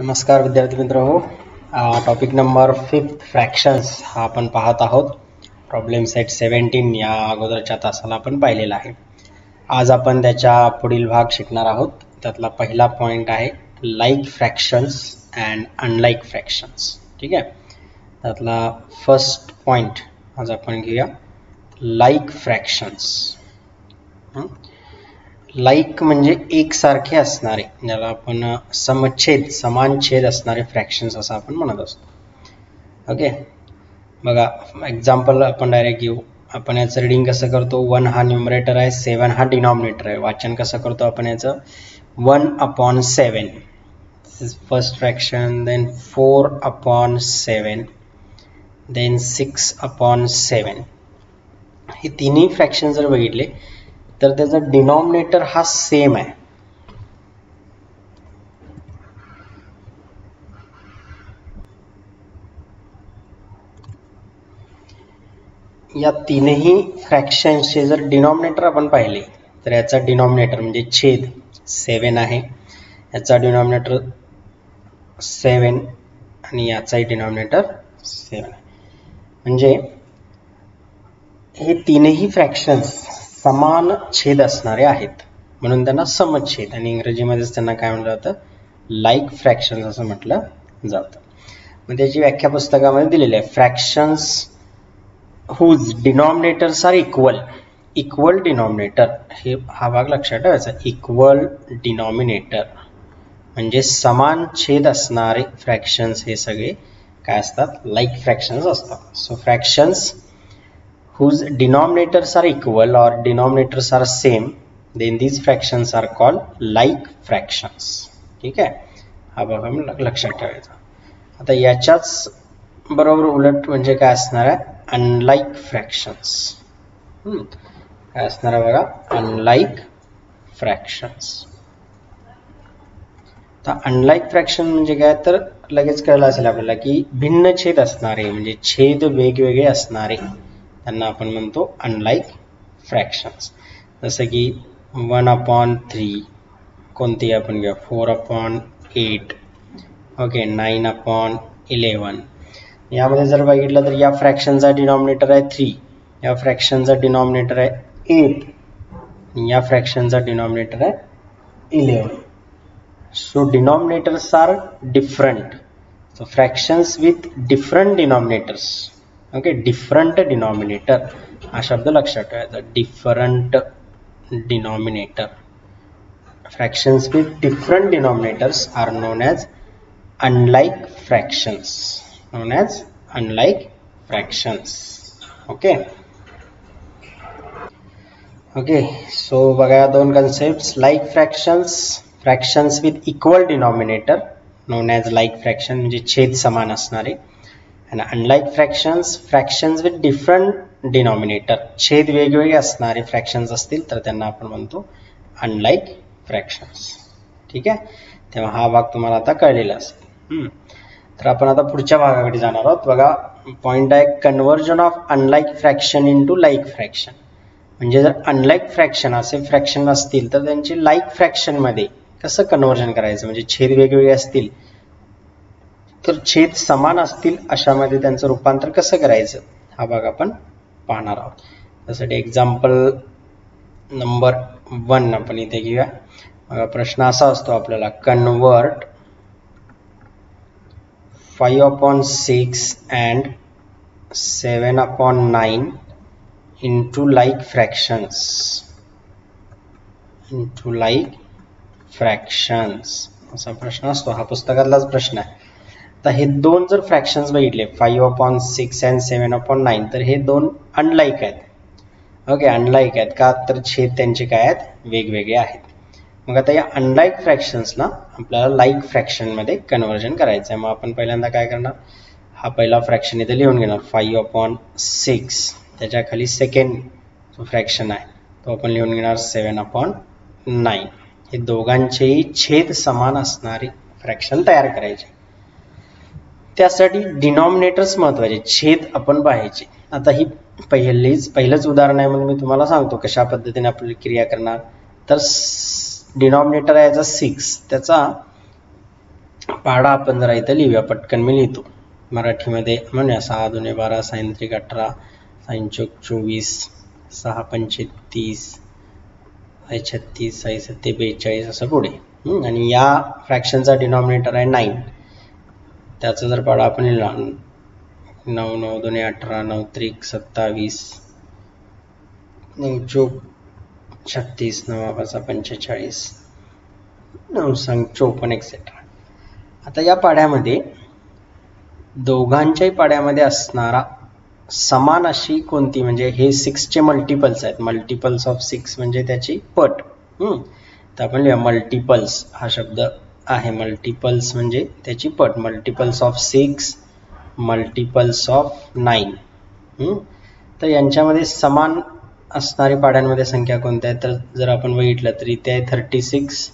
नमस्कार विद्यार्थी मित्र हो. टॉपिक नंबर 5 फ्रॅक्शन्स हा आपण पाहत आहोत. प्रॉब्लेम सेट 17 या अगोदरच्या तासाला आपण पाहिलेला आहे. आज आपण त्याच्या पुढील भाग शिकणार आहोत. त्यातला पहिला पॉइंट आहे like fractions and unlike fractions. ठीक आहे, त्यातला फर्स्ट पॉइंट आज आपण घेऊया लाईक फ्रॅक्शन्स. लाईक म्हणजे एकसारखे असणारे, ज्याला आपण समछेद समान छेद असणारे फ्रॅक्शन्स असं आपण म्हणत असतो. ओके, बघा एक्झाम्पल आपण डायरेक्ट घेऊ. आपण याचं रीडिंग कसं करतो, 1 हा न्यूमरेटर आहे, 7 हा डिनॉमिनेटर आहे. वाचन कसं करतो आपण याचं, 1/7 फर्स्ट फ्रॅक्शन, देन 4/7, देन 6/7. हे तिन्ही फ्रॅक्शन जर बघितले तर त्याचा डिनॉमिनेटर हा सेम आहे. या तीनही फ्रॅक्शन्सचे जर डिनॉमिनेटर आपण पाहिले तर याचा डिनॉमिनेटर म्हणजे छेद 7 आहे, याचा डिनॉमिनेटर 7 आणि याचाही डिनॉमिनेटर 7 आहे. म्हणजे हे तीनही फ्रॅक्शन्स समान छेद असणारे आहेत, म्हणून त्यांना समछेद आणि इंग्रजीमध्येच त्यांना काय म्हटलं जातं, लाईक फ्रॅक्शन्स असं म्हटलं जातं. मग त्याची व्याख्या पुस्तकामध्ये दिलेली आहे. Fractions whose denominators are equal. Equal denominator हे हा भाग लक्षात ठेवायचा. इक्वल डिनॉमिनेटर म्हणजे समान छेद असणारे फ्रॅक्शन्स हे सगळे काय असतात, लाईक फ्रॅक्शन्स असतात. So fractions whose denominators are equal or denominators are same, then these fractions are called like fractions. ठीक आहे, हा भाग आपण लक्षात ठेवायचा. आता याच्याच बरोबर उलट म्हणजे काय असणार आहे, अनलाईक फ्रॅक्शन्स. काय असणार आहे बघा, अनलाईक फ्रॅक्शन्स. आता अनलाईक फ्रॅक्शन म्हणजे काय, तर लगेच कळलं असेल आपल्याला की भिन्न छेद असणारे म्हणजे छेद वेगवेगळे असणारे त्यांना आपण म्हणतो अनलाईक फ्रॅक्शन्स. जसं की 1/3 कोणती आपण घेऊ, 4/8, ओके, 9/11. यामध्ये जर बघितलं तर या फ्रॅक्शनचा डिनॉमिनेटर आहे 3, या फ्रॅक्शनचा डिनॉमिनेटर आहे 8, या फ्रॅक्शनचा डिनॉमिनेटर आहे 11. So denominators are different. So fractions with different denominators, okay, different denominator हा शब्द लक्षात ठेवायचा. Different denominator, fractions with different denominators are known as unlike fractions. Known as unlike fractions. Okay okay, so बघा दोन concept, like fractions, fractions with equal denominator known as like fraction म्हणजे छेद समान असणारे, आणि unlike fractions, fractions with different denominator, छेद वेगवेगळे असणारे फ्रॅक्शन्स असतील तर त्यांना आपण म्हणतो अनलाईक फ्रॅक्शन्स. ठीक आहे, तेव्हा हा भाग तुम्हाला आता कळलेला असेल. तर आपण आता पुढच्या भागाकडे जाणार आहोत. बघा पॉइंट आहे conversion of unlike fraction into like fraction. म्हणजे जर अनलाईक फ्रॅक्शन असे फ्रॅक्शन असतील तर त्यांचे लाईक फ्रॅक्शन मध्ये कसं कन्व्हर्जन करायचं, म्हणजे छेद वेगवेगळे असतील तर छेद समान असतील अशामध्ये त्यांचं रूपांतर कसं करायचं हा भाग आपण पाहणार आहोत. त्यासाठी एक्झाम्पल नंबर 1 आपण इथे घेऊया. बघा प्रश्न असा असतो आपल्याला, convert 5/6 and 7/9 into like fractions. Into like fractions असा प्रश्न असतो. हा पुस्तकातलाच प्रश्न आहे. तर हे दोन जर फ्रॅक्शन्स बघितले 5/6 अँड 7/9 तर हे दोन अनलाईक आहेत. ओके, अनलाईक आहेत का, तर छेद त्यांचे काय आहेत, वेगवेगळे आहेत. मग आता या अनलाईक फ्रॅक्शन्सना आपल्याला लाईक फ्रॅक्शन मध्ये कन्व्हर्जन करायचं आहे. मग आपण पहिल्यांदा काय करणार, हा पहिला फ्रॅक्शन इथे लिहून घेणार 5/6, त्याच्या खाली सेकंड जो फ्रॅक्शन आहे तो आपण लिहून घेणार 7/9. हे दोघांचेही छेद समान असणारे फ्रॅक्शन तयार करायचे. त्यासाठी डिनॉमिनेटर्स महत्वाचे, छेद आपण पाहायचे. आता ही पहिलंच उदाहरण आहे म्हणून मी तुम्हाला सांगतो कशा पद्धतीने आपली क्रिया करणार. तर डिनॉमिनेटर आहे याचा 6, त्याचा पाडा आपण जरा इथं लिहूया, पटकन मी लिहितो मराठीमध्ये म्हणूया. 6 दुने 12, 6 त्रिक 18, 6 चौक 24, 6 पंचे 30, 6 36, 6 सत्ते 42 असं पुढे. आणि या फ्रॅक्शनचा डिनॉमिनेटर आहे 9. त्याचा जर पाडा आपण लिहिला 9 9 दुने 18, 9 त्रिक 27, 9 चौक 36, 9 5 45, 9 6 54 एक्सेट्रा. आता या पाड्यामध्ये दोघांच्याही पाड्यामध्ये असणारा समान अशी कोणती, म्हणजे हे 6 चे मल्टिपल्स आहेत. मल्टिपल्स ऑफ 6 म्हणजे त्याची पट. तर आपण लिहूया मल्टिपल्स हा शब्द आहे. मल्टिपल्स म्हणजे त्याची पट. Multiples of 6, multiples of 9. तर यांच्यामध्ये समान असणारी पाड्यांमध्ये संख्या कोणत्या आहेत, तर जर आपण बघितलं तर इथे आहे 36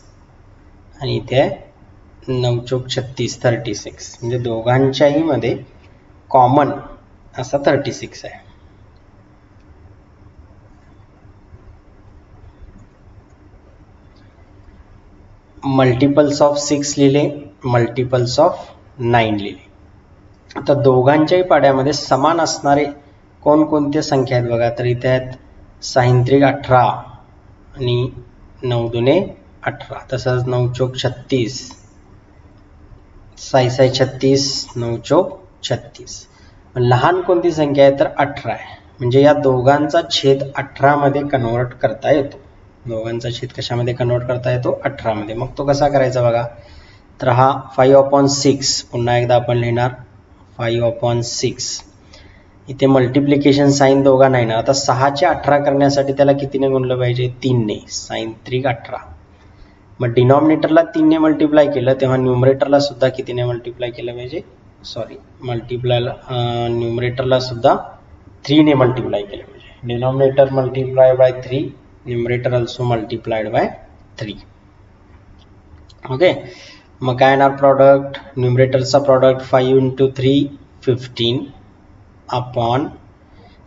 आणि इथे आहे 9 चौक 36, 36. म्हणजे दोघांच्याही मध्ये कॉमन असा 36 आहे. मल्टिपल्स ऑफ 6 लिहिले, मल्टिपल्स ऑफ 9 लिहिले. आता दोघांच्याही पाड्यामध्ये समान असणारे कोणकोणते संख्या आहेत बघा. तर इथे आहेत 6 त्रिक 18 आणि 9 दुने 18, तसंच 9 चौक 36, 6 6 36, 9 चौक 36. लहान कोणती संख्या आहे तर 18 आहे. म्हणजे या दोघांचा छेद 18 मध्ये कन्वर्ट करता येतो. दोघांचा छेद कशामध्ये कन्वर्ट करता येतो, 18 मध्ये. मग तो कसा करायचा बघा. तर हा 5/6 पुन्हा एकदा आपण लिहिणार 5/6. इथे मल्टिप्लिकेशन साइन दोघा नाही ना. आता 6 चे 18 करण्यासाठी त्याला कितीने गुणलं पाहिजे, 3 ने. 6 त्रिक 18. मग डिनॉमिनेटरला 3 ने मल्टिप्लाय केलं तेव्हा न्यूमरेटरला सुद्धा कितीने मल्टिप्लाय केलं पाहिजे, न्यूमरेटरला सुद्धा 3 ने मल्टिप्लाय केलं पाहिजे. Denominator multiply by 3, numerator also multiplied by 3. Okay. मग काय येणार प्रॉडक्ट, न्यूमरेटरचा प्रॉडक्ट 5 × 3 15 अपॉन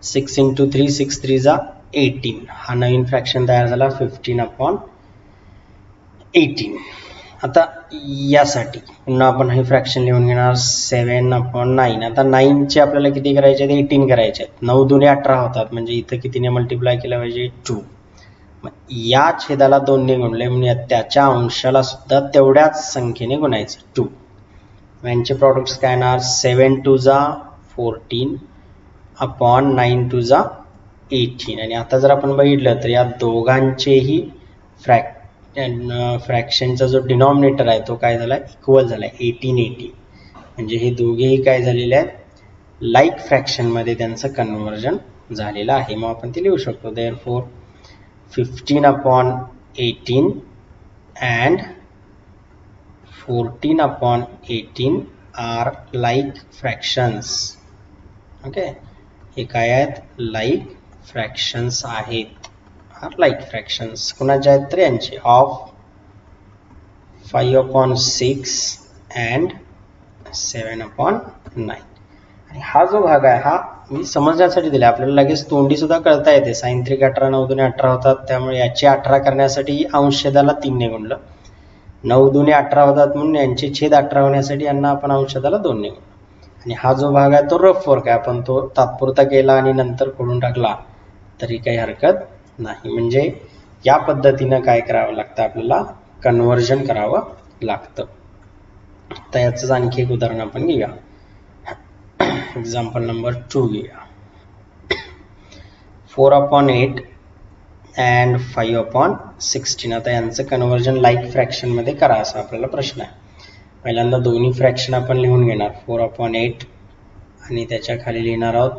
6 × 3 6 3 जा 18. हा नवीन फ्रॅक्शन तयार झाला 15/18. आता यासाठी पुन्हा आपण हे फ्रॅक्शन लिहून घेणार 7/9. आता 9 चे आपल्याला किती करायचे आहेत, 18 करायचे आहेत. 9 दुने 18 होतात, म्हणजे इथं कितीने मल्टिप्लाय केलं पाहिजे, 2. मग या छेदाला 2 ने गुणले म्हणजे त्याच्या अंशाला सुद्धा तेवढ्याच संख्येने गुणायचं 2. यांचे प्रॉडक्ट्स काय येणार 7 2 जा 14 अपॉन 9 2 जा 18. आणि आता जर आपण बघितलं तर या दोघांचेही फ्रॅक्शनचा जो डिनॉमिनेटर आहे तो काय झाला, इक्वल झाला 18/18. म्हणजे हे दोघेही काय झालेले आहेत, लाईक फ्रॅक्शन मध्ये त्यांचं कन्वर्जन झालेलं आहे. मग आपण ते लिहू शकतो therefore 15/18 and 14/18 are like fractions. Okay. हे काय आहेत, लाईक फ्रॅक्शन्स आहेत. आर लाईक फ्रॅक्शन्स कुणाचे आहेत तर यांचे ऑफ 5/6 अँड 7/9. आणि हा जो भाग आहे हा मी समजण्यासाठी दिला. आपल्याला लगेच तोंडी सुद्धा कळता येते. 6 त्रिक 18 9 दुने 18 होतात, त्यामुळे याचे 18 करण्यासाठी अंशछेदाला 3 ने गुणलं. 9 दुने 18 होतात म्हणून यांचे छेद 18 होण्यासाठी यांना आपण अंशछेदाला 2 ने गुणलं. आणि हा जो भाग आहे तो रफ वर्क आहे, आपण तो तात्पुरता केला आणि नंतर खोडून टाकला तरी काही हरकत नाही. म्हणजे या पद्धतीनं काय करावं लागतं, आपल्याला कन्वर्जन करावं लागतं. तर याचंच आणखी एक उदाहरण आपण घेऊया. एक्झाम्पल नंबर 2 घेऊया. 4/8 अँड 5/16. आता यांचं कन्वर्जन लाईक फ्रॅक्शन मध्ये करा असा आपल्याला प्रश्न आहे. पहिल्यांदा दोन्ही फ्रॅक्शन आपण लिहून घेणार 4/8 आणि त्याच्या खाली लिहिणार आहोत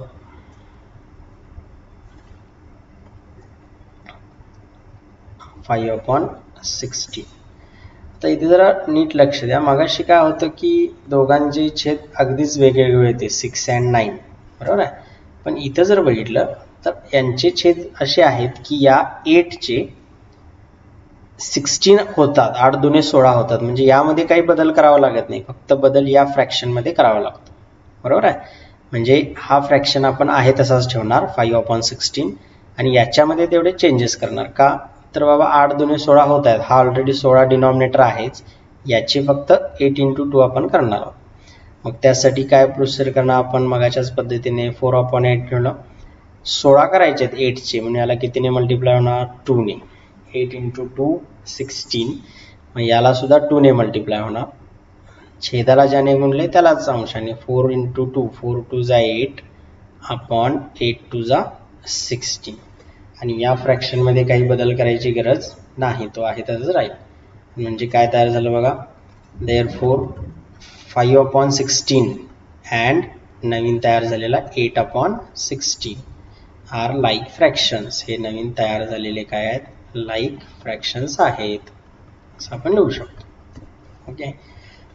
5/16. आता इथे जरा नीट लक्ष द्या. मागाशी काय होतं की दोघांचे छेद अगदीच वेगवेगळे होते 6 and 9, बरोबर आहे. पण इथं जर बघितलं तर यांचे छेद असे आहेत की या 8 चे 16 होतात, 8 दुने 16 होतात. म्हणजे यामध्ये काही बदल करावा लागत नाही, फक्त बदल या फ्रॅक्शन मध्ये करावा लागतो, बरोबर आहे. म्हणजे हा फ्रॅक्शन आपण आहे तसाच ठेवणार 5/16 आणि याच्यामध्ये तेवढे चेंजेस करणार. का तर बाबा 8 दुने 16 होत आहेत, हा ऑलरेडी 16 डिनॉमिनेटर आहेच. याची फक्त 8 × 2 आपण करणार आहोत. मग त्यासाठी काय प्रोसिजर करणार आपण मगाच्याच पद्धतीने 4/8 ठेवलं. 16 करायचे आहेत 8चे, म्हणजे याला कितीने मल्टिप्लाय होणार 2 ने. 8 × 2 16. मग याला सुद्धा 2 ने मल्टिप्लाय होणार. छेदाला ज्याने गुणले त्यालाच अंशाने. 4 × 2 4 2 जा 8 अपॉन 8 2 जा 16. आणि या फ्रॅक्शन मध्ये काही बदल करायची गरज नाही, तो आहे तसंच राहील. म्हणजे काय तयार झालं बघा, देअरफॉर 5/16 अँड नवीन तयार झालेला 8/16 आर लाईक फ्रॅक्शन्स. हे नवीन तयार झालेले काय आहेत, लाईक फ्रॅक्शन्स आहेत, असं आपण लिहू शकतो. ओके,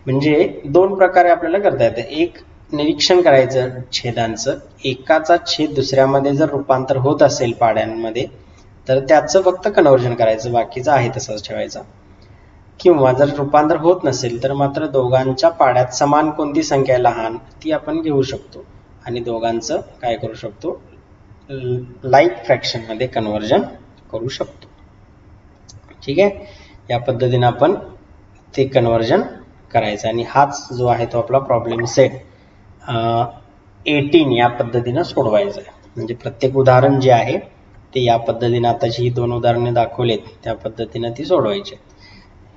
म्हणजे दोन प्रकारे आपल्याला करता येतं. एक निरीक्षण करायचं छेदांचं, एकाचा छेद दुसऱ्यामध्ये जर रूपांतर होत असेल पाड्यांमध्ये तर त्याचं फक्त कन्व्हर्जन करायचं, बाकीचं आहे तसंच ठेवायचं. किंवा जर रूपांतर होत नसेल तर मात्र दोघांच्या पाड्यात समान कोणती संख्या लहान ती आपण घेऊ शकतो आणि दोघांचं काय करू शकतो, लाईक फ्रॅक्शन मध्ये कन्व्हर्जन करू शकतो. ठीक आहे, या पद्धतीने आपण ते कन्व्हर्जन करायचं. आणि हाच जो आहे तो आपला प्रॉब्लेम सेट 18 या पद्धतीने सोडवायचं आहे. म्हणजे प्रत्येक उदाहरण जे आहे ते या पद्धतीने, आताची ही 2 उदाहरणे दाखवलेत त्या पद्धतीने ती सोडवायची.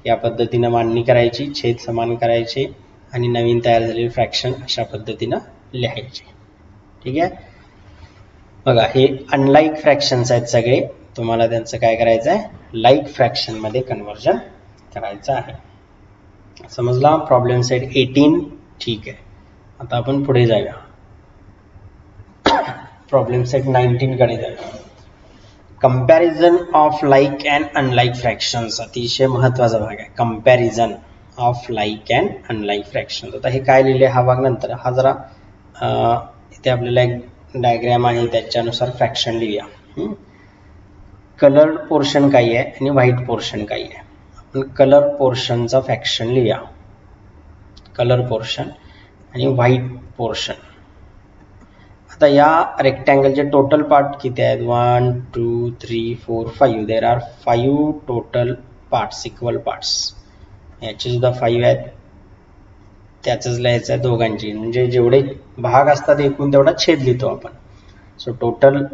या पद्धतीने मांडणी करायची, छेद समान करायचे आणि नवीन तयार झालेले फ्रॅक्शन अशा पद्धतीने लिहायचे. ठीक आहे, बघा हे अनलाईक फ्रॅक्शन्स आहेत सगळे, तुम्हाला त्यांचं काय करायचं आहे, लाईक फ्रॅक्शन मध्ये कन्व्हर्जन करायचं आहे. समजला प्रॉब्लेम सेट 18. ठीक आहे, आता आपण पुढे जाऊया, प्रॉब्लेम सेट 19 कडे जाऊया. Comparison of like and unlike fractions, अतिशय महत्वाचा भाग आहे. Comparison of like and unlike fractions. आता हे काय लिहिले हा भाग नंतर, हा जरा इथे आपल्याला एक डायग्राम आहे त्याच्यानुसार फ्रॅक्शन लिहूया. कलर्ड पोर्शन काही आहे आणि व्हाईट पोर्शन काही आहे. आपण कलर पोर्शनचा फ्रॅक्शन लिहूया, कलर पोर्शन आणि व्हाईट पोर्शन. आता या रेक्टँगलचे टोटल पार्ट किती आहेत, 1 2 3 4 5. There are 5 total parts, equal parts. याचे सुद्धा 5 आहेत, त्याचंच लिहायचं आहे दोघांची. म्हणजे जेवढे भाग असतात एकूण तेवढा छेद लिहितो आपण. So total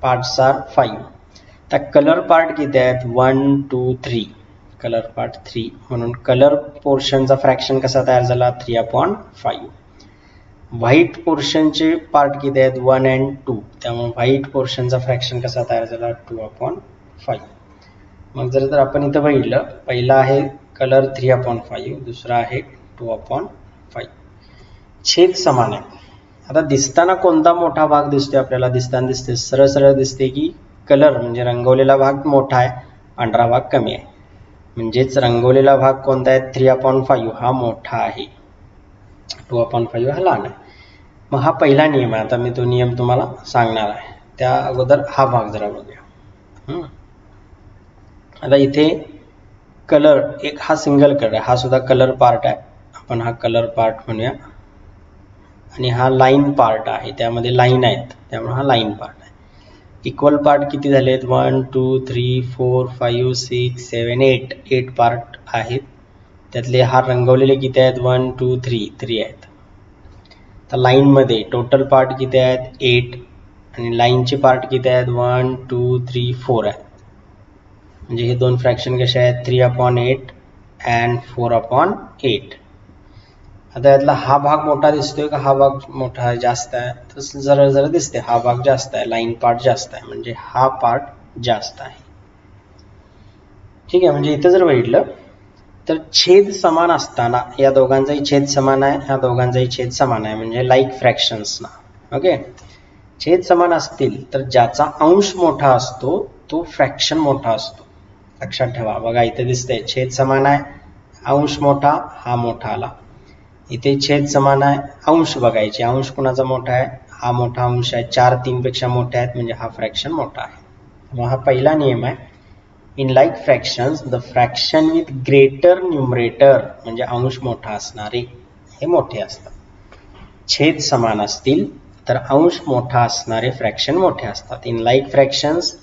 parts are 5. आता कलर पार्ट किती आहेत, 1 2 3. कलर पार्ट 3, म्हणून कलर पोर्शनचा फ्रॅक्शन कसा तयार झाला, 3/5. व्हाईट पोर्शनचे पार्ट किती आहेत, 1 and 2. त्यामुळे व्हाईट पोर्शनचा फ्रॅक्शन कसा तयार झाला, 2/5. मग जर आपण इथं बघितलं, पहिला आहे कलर 3/5, दुसरा आहे 2/5. छेद समान आहे. आता दिसताना कोणता मोठा भाग दिसतोय आपल्याला, दिसताना दिसते सरळ सरळ दिसते की कलर म्हणजे रंगवलेला भाग मोठा आहे, पांढरा भाग कमी आहे. म्हणजेच रंगवलेला भाग कोणता आहे, 3/5 हा मोठा आहे, 2/5 हा लहान आहे. मग हा पहिला नियम आहे. आता मी तो नियम तुम्हाला सांगणार आहे, त्या अगोदर हा भाग जरा बघूया. आता इथे कलर एक हा सिंगल कलर आहे, हा सुद्धा कलर पार्ट आहे, आपण हा कलर पार्ट म्हणूया. आणि हा लाईन पार्ट आहे, त्यामध्ये लाईन आहेत त्यामुळे हा लाईन पार्ट आहे. इक्वल पार्ट किती झालेत, 1 2 3 4 5 6 7 8. 8 पार्ट आहेत, त्यातले हा रंगवलेले किती आहेत, 1 2 3 3 आहेत. तर लाईन मध्ये टोटल पार्ट किती आहेत, 8. आणि लाईनचे पार्ट किती आहेत, 1 2 3 4 आहेत. म्हणजे हे दोन फ्रॅक्शन कसे आहेत, 3/8 अँड 4/8. आता यातला हा भाग मोठा दिसतोय का, हा भाग मोठा जास्त आहे, तर जरा जरा दिसते हा भाग जास्त आहे, लाईन पार्ट जास्त आहे, म्हणजे हा पार्ट जास्त आहे. ठीक आहे, म्हणजे इथं जर बघितलं तर छेद समान असताना या दोघांचाही छेद समान आहे, ह्या दोघांचाही छेद समान आहे, म्हणजे लाईक फ्रॅक्शन्स ना. ओके, छेद समान असतील तर ज्याचा अंश मोठा असतो तो फ्रॅक्शन मोठा असतो. लक्षात ठेवा, बघा इथे दिसतंय छेद समान आहे, अंश मोठा, हा मोठा आला. इथे छेद समान आहे, अंश बघायचे, अंश कुणाचा मोठा आहे, हा मोठा अंश आहे, 4 3 पेक्षा मोठे आहेत म्हणजे हा फ्रॅक्शन मोठा आहे. मग हा पहिला नियम आहे. In like fractions the fraction with greater numerator, म्हणजे अंश मोठा असणारे हे मोठे असतात. छेद समान असतील तर अंश मोठा असणारे फ्रॅक्शन मोठे असतात. In like fractions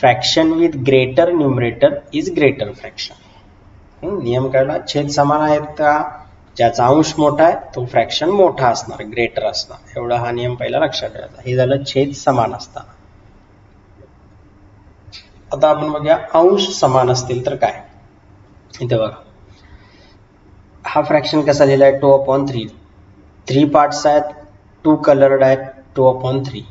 fraction with greater numerator is greater fraction. नियम कळला. छेद समान आहेत का, ज्याचा अंश मोठा आहे तो फ्रॅक्शन मोठा असणार, ग्रेटर असणार, एवढा हा नियम पहिला लक्षात ठेवायचा. हे झालं छेद समान असताना. आता आपण बघूया अंश समान असतील तर काय. इथे बघा हा फ्रॅक्शन कसा लिहिला आहे, 2/3. 3 पार्ट्स आहेत, 2 कलर्ड आहेत, 2/3.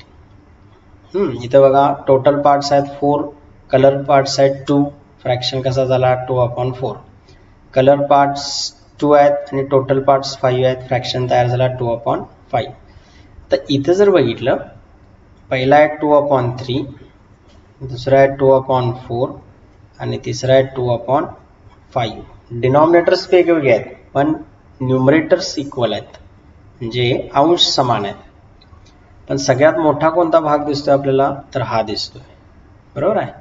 इथे बघा टोटल पार्ट्स आहेत 4, कलर पार्ट्स आहेत 2, फ्रॅक्शन कसा झाला 2/4. कलर पार्ट्स 2 आहेत आणि टोटल पार्ट्स 5 आहेत, फ्रॅक्शन तयार झाला 2/5. तर इथे जर बघितलं, पहिला आहे 2/3, दुसरा आहे 2/4 आणि तिसरा आहे 2/5. डिनॉमिनेटर्स वेगवेगळे आहेत पण न्यूमरेटर्स इक्वल आहेत, म्हणजे अंश समान आहेत. पण सगळ्यात मोठा कोणता भाग दिसतोय आपल्याला, तर हा दिसतोय, बरोबर आहे.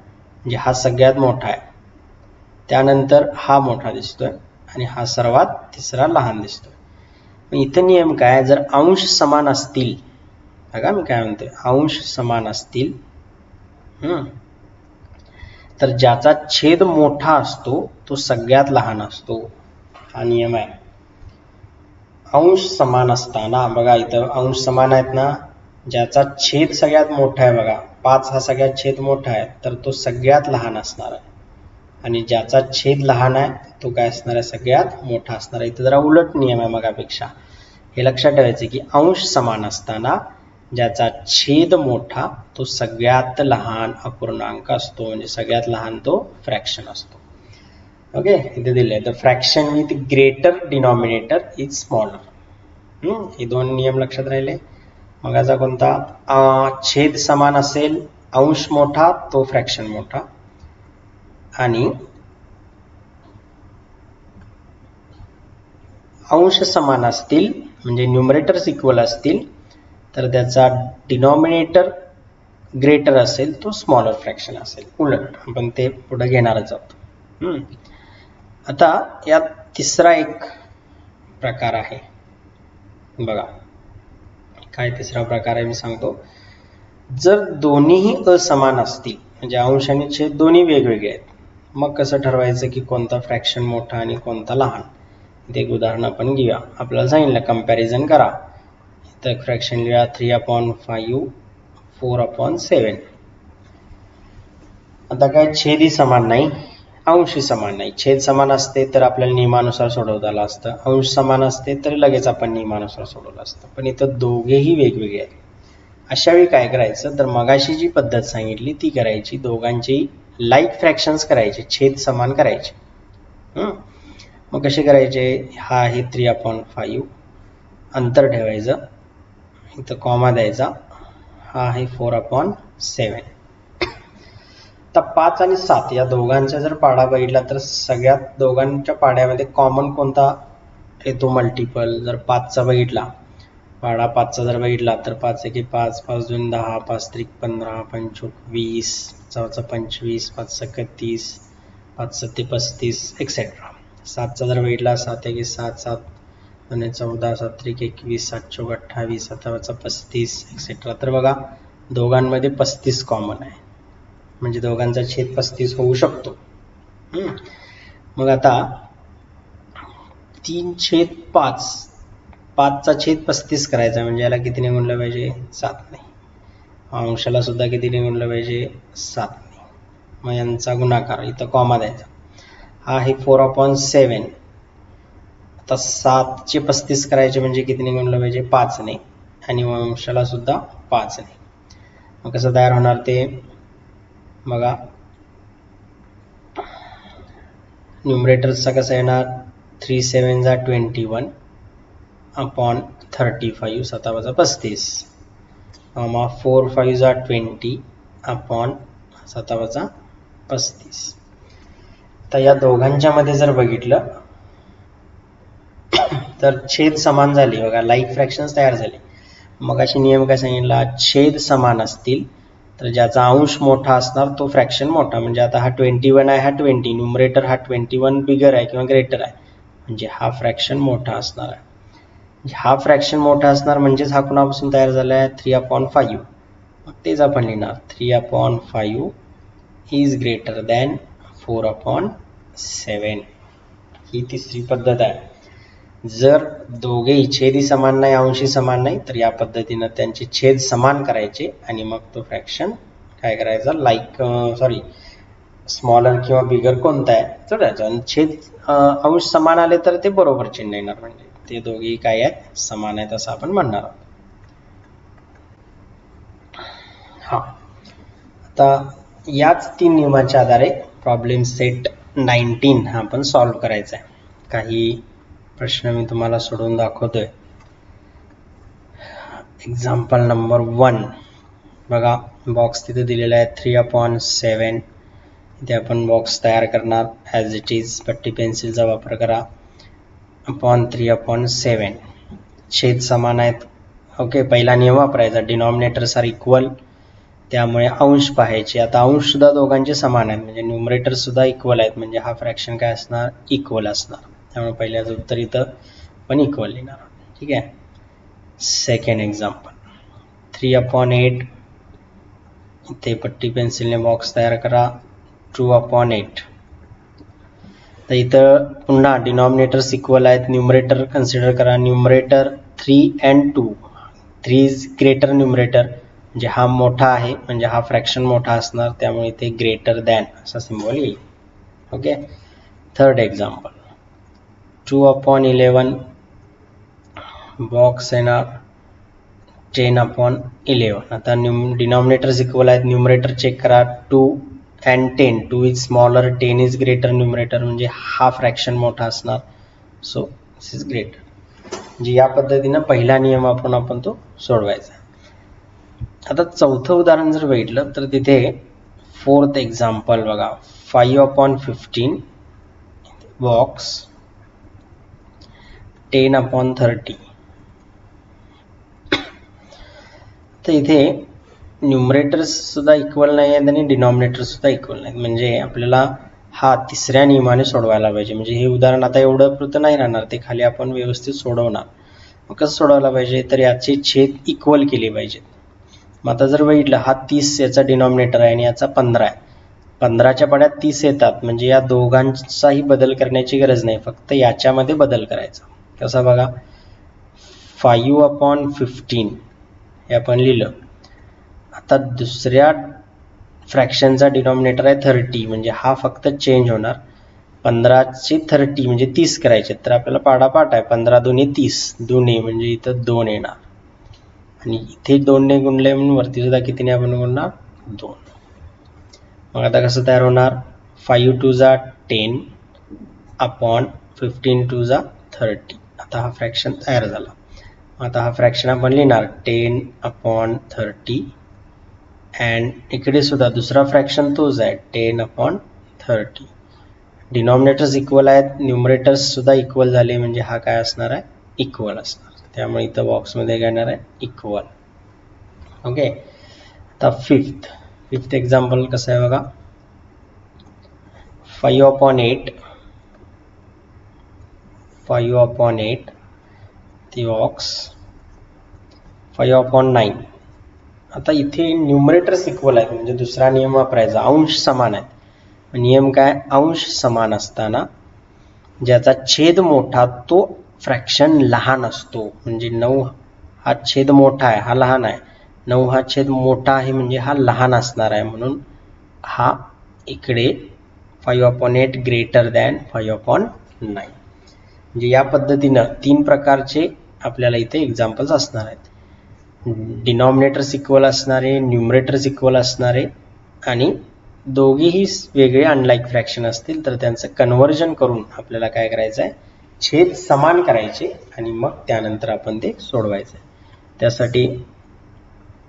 म्हणजे हा सगळ्यात मोठा आहे, त्यानंतर हा मोठा दिसतोय आणि हा सर्वात तिसरा लहान दिसतोय. मग इथे नियम काय, जर अंश समान असतील, बघा मी काय म्हणतोय, अंश समान असतील तर ज्याचा छेद मोठा असतो तो सगळ्यात लहान असतो, हा नियम आहे. अंश समान असताना बघा इथं अंश समान आहेत ना, ज्याचा छेद सगळ्यात मोठा आहे, बघा 5 हा सगळ्यात छेद मोठा आहे तर तो सगळ्यात लहान असणार आहे, आणि ज्याचा छेद लहान आहे तो काय असणार आहे, सगळ्यात मोठा असणार आहे. इथं जरा उलट नियम आहे मगापेक्षा. हे लक्षात ठेवायचं की अंश समान असताना ज्याचा छेद मोठा तो सगळ्यात लहान अपूर्णांक असतो, म्हणजे सगळ्यात लहान तो फ्रॅक्शन असतो. ओके, इथे दिले the fraction with greater denominator is smaller. हे 2 नियम लक्षात राहिले. मगाचा कोणता, छेद समान असेल, अंश मोठा तो फ्रॅक्शन मोठा, आणि अंश समान असतील म्हणजे न्यूमरेटर्स इक्वल असतील तर त्याचा डिनॉमिनेटर ग्रेटर असेल तो स्मॉलर फ्रॅक्शन असेल. उलट आपण ते पुढे घेणारच आहोत. आता यात तिसरा एक प्रकार आहे, बघा काय तिसरा प्रकार आहे मी सांगतो. जर दोन्हीही असमान असतील, म्हणजे अंश आणि छेद दोन्ही वेगवेगळे आहेत, मग कसं ठरवायचं की कोणता फ्रॅक्शन मोठा आणि कोणता लहान. ते एक उदाहरण आपण घेऊया. आपल्याला सांगितलं कंपॅरिझन करा, तर फ्रॅक्शन लिहा 3/5 4/7. आता काय छेदही समान नाही, अंशही समान नाही. छेद समान असते तर आपल्याला नियमानुसार सोडवता आलं असतं, अंश समान असते तर लगेच आपण नियमानुसार सोडवलं असतं. पण इथं दोघेही वेगवेगळे आहेत. अशा वेळी काय करायचं, तर मगाशी जी पद्धत सांगितली ती करायची, दोघांची लाईक फ्रॅक्शन्स करायचे, छेद समान करायचे. मग कसे करायचे, हा आहे 3/5, अंतर ठेवायचं, इथं कॉमा द्यायचा, हा आहे 4/7. तर 5 आणि 7 या दोघांचा जर पाडा बघितला तर सगळ्यात दोघांच्या पाड्यामध्ये कॉमन कोणता येतो, मल्टिपल. जर 5चा बघितला पाडा, 5चा जर बघितला तर 5 1 5, 5 2 10, 5 3 15, 5 20, 5 25, 5 30, 5 7 35 एक्सेट्रा. 7चा जर बघितला 7 1 7, 7 2 14, 7 3 21, 7 4 28, 7 35 एक्सेट्रा. तर बघा दोघांमध्ये 35 कॉमन आहे, म्हणजे दोघांचा छेद 35 होऊ शकतो. मग आता 3/5, 5चा छेद 35 करायचा, म्हणजे याला कितीने गुणलं पाहिजे, 7ने. अंशाला सुद्धा कितीने गुणलं पाहिजे, 7ने. मग यांचा गुणाकार, इथं कॉमा द्यायचा, हा आहे 4/7. आता 7चे 35 करायचे म्हणजे कितीने गुणलं पाहिजे, 5ने, आणि अंशाला सुद्धा 5ने. मग कसं तयार होणार ते बघा, न्यूमरेटरचा कसा येणार, 3 7 21 अपॉन 35 7 35, 4 5 20 अपॉन 7 35. तर या दोघांच्या मध्ये जर बघितलं तर छेद समान झाले, बघा लाईक फ्रॅक्शन्स तयार झाले. मग अशी नियम काय सांगितला, छेद समान असतील तर ज्याचा अंश मोठा असणार तो फ्रॅक्शन मोठा. म्हणजे आता हा 21 आहे, हा 20, न्यूमरेटर हा 21 बिगर आहे किंवा ग्रेटर आहे, म्हणजे हा फ्रॅक्शन मोठा असणार आहे. हा फ्रॅक्शन मोठा असणार म्हणजेच हा कुणापासून तयार झाला आहे, 3/5. मग तेच आपण लिहिणार, 3/5 इज ग्रेटर दॅन 4/7. ही तिसरी पद्धत आहे. जर दोघेही छेदही समान नाही, अंशी समान नाही, तर या पद्धतीनं त्यांचे छेद समान करायचे आणि मग तो फ्रॅक्शन काय करायचा, स्मॉलर किंवा बिगर कोणता आहे जोडायचा. आणि छेद अंश समान आले तर ते बरोबर चिन्ह येणार, म्हणजे ते दोघेही काय आहेत, समान आहेत असं आपण म्हणणार आहोत. हा, आता याच 3 नियमांच्या आधारे प्रॉब्लेम सेट 19 हा आपण सॉल्व्ह करायचा आहे. काही प्रश्न मी तुम्हाला सोडवून दाखवतोय. एक्झाम्पल नंबर 1 बघा, बॉक्स तिथे दिलेला आहे 3/7. इथे आपण बॉक्स तयार करणार ॲज इट इज. पट्टी पेन्सिलचा वापर करा. अपॉन 3/7. छेद समान आहेत. ओके, पहिला नियम वापरायचा, डिनॉमिनेटर्स आर इक्वल, त्यामुळे अंश पाहायचे. आता अंश सुद्धा दोघांचे समान आहेत, म्हणजे न्यूमरेटर सुद्धा इक्वल आहेत, म्हणजे हा फ्रॅक्शन काय असणार, इक्वल असणार. त्यामुळे पहिल्याचं उत्तर इथं पण इक्वल लिहिणार. ठीक आहे. Second example 3/8. इथे पट्टी पेन्सिलने बॉक्स तयार करा. 2/8. तर इथं पुन्हा डिनॉमिनेटर्स इक्वल आहेत, न्यूमरेटर कन्सिडर करा. Numerator 3 and 2. 3 is greater numerator, म्हणजे हा मोठा आहे, म्हणजे हा फ्रॅक्शन मोठा असणार, त्यामुळे इथे ग्रेटर दॅन असा सिम्बॉल येईल. ओके. Third example 2/11. बॉक्स येणार 10/11. आता डिनॉमिनेटर्स इक्वल आहेत, न्यूमरेटर चेक करा. 2 and 10. 2 is smaller, 10 is greater numerator, म्हणजे हा फ्रॅक्शन मोठा असणार, सो दिस इज ग्रेटर. म्हणजे या पद्धतीनं पहिला नियम वापरून आपण तो सोडवायचा. आता चौथं उदाहरण जर बघितलं तर तिथे फोर्थ एक्झाम्पल बघा, 5/15. बॉक्स 10/30. तर इथे न्यूमरेटर्स सुद्धा इक्वल नाही आहेत आणि डिनॉमिनेटर्स सुद्धा इक्वल नाहीत, म्हणजे आपल्याला हा तिसऱ्या नियमाने सोडवायला पाहिजे. म्हणजे हे उदाहरण आता एवढं पुरतं नाही राहणार, ते खाली आपण व्यवस्थित सोडवणार. मग कसं सोडवायला पाहिजे, तर याचे छेद इक्वल केले पाहिजेत. मग आता जर बघितलं, हा 30 याचा डिनॉमिनेटर आहे आणि याचा 15 आहे. 15च्या पाड्यात 30 येतात, म्हणजे या दोघांचाही बदल करण्याची गरज नाही, फक्त याच्यामध्ये बदल करायचा. कसा बघा, 5/15 हे आपण लिहिलं. आता दुसऱ्या फ्रॅक्शनचा डिनॉमिनेटर आहे 30, म्हणजे हा फक्त चेंज होणार. 15चे 30 म्हणजे 30 करायचे, तर आपल्याला पाडापाठ आहे. 15 दुने 30, दुने म्हणजे इथं 2 येणार, आणि इथे 2 ने गुणले म्हणून वरती सुद्धा कितीने आपण गुणणार, 2. मग आता कसं तयार होणार, 5 2 जा 10 अपॉन 15 2 जा 30. आता हा फ्रॅक्शन तयार झाला. आता हा फ्रॅक्शन आपण लिहिणार 10/30. अँड इकडे सुद्धा दुसरा फ्रॅक्शन तोच आहे, 10/30. डिनॉमिनेटर्स इक्वल आहेत, न्यूमरेटर्स सुद्धा इक्वल झाले, म्हणजे हा काय असणार आहे, इक्वल असणार. त्यामुळे इथं बॉक्समध्ये काय येणार आहे, इक्वल. ओके. आता फिफ्थ एक्झाम्पल कसं आहे बघा, 5/8. 5/8 ती बॉक्स 5/9. आता इथे न्यूमरेटर्स इक्वल आहेत, म्हणजे दुसरा नियम वापरायचा, अंश समान आहेत. नियम काय, अंश समान असताना ज्याचा छेद मोठा तो फ्रॅक्शन लहान असतो. म्हणजे 9 हा छेद मोठा आहे, हा लहान आहे. 9 हा छेद मोठा आहे, म्हणजे हा लहान असणार आहे, म्हणून हा इकडे 5/8 ग्रेटर दॅन 5/9. म्हणजे या पद्धतीनं 3 प्रकारचे आपल्याला इथे एक्झाम्पल्स असणार आहेत. डिनॉमिनेटर्स इक्वल असणारे, न्यूमरेटर्स इक्वल असणारे, आणि दोघेही वेगळे अनलाईक फ्रॅक्शन असतील तर त्यांचं कन्व्हर्जन करून आपल्याला काय करायचं आहे, छेद समान करायचे आणि मग त्यानंतर आपण ते सोडवायचं. त्यासाठी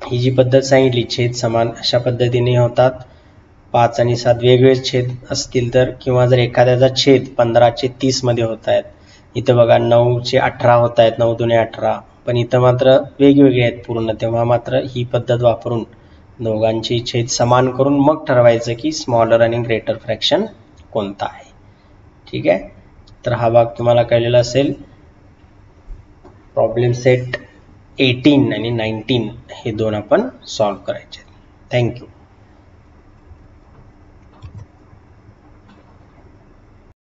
ही जी पद्धत सांगितली, छेद समान अशा पद्धतीने होतात. 5 आणि 7 वेगवेगळे छेद असतील तर, किंवा जर एखाद्याचा छेद 15चे 30 मध्ये होत आहेत, इथं बघा 9चे 18 होत आहेत, 9 दुने 18, पण इथं मात्र वेगवेगळे आहेत पूर्ण, तेव्हा मात्र ही पद्धत वापरून दोघांची छेद समान करून मग ठरवायचं की स्मॉलर आणि ग्रेटर फ्रॅक्शन कोणता आहे. ठीक आहे. तर हा भाग तुम्हाला कळलेला असेल. प्रॉब्लेम सेट 18 आणि 19 हे दोन आपण सॉल्व्ह करायचे. थँक्यू.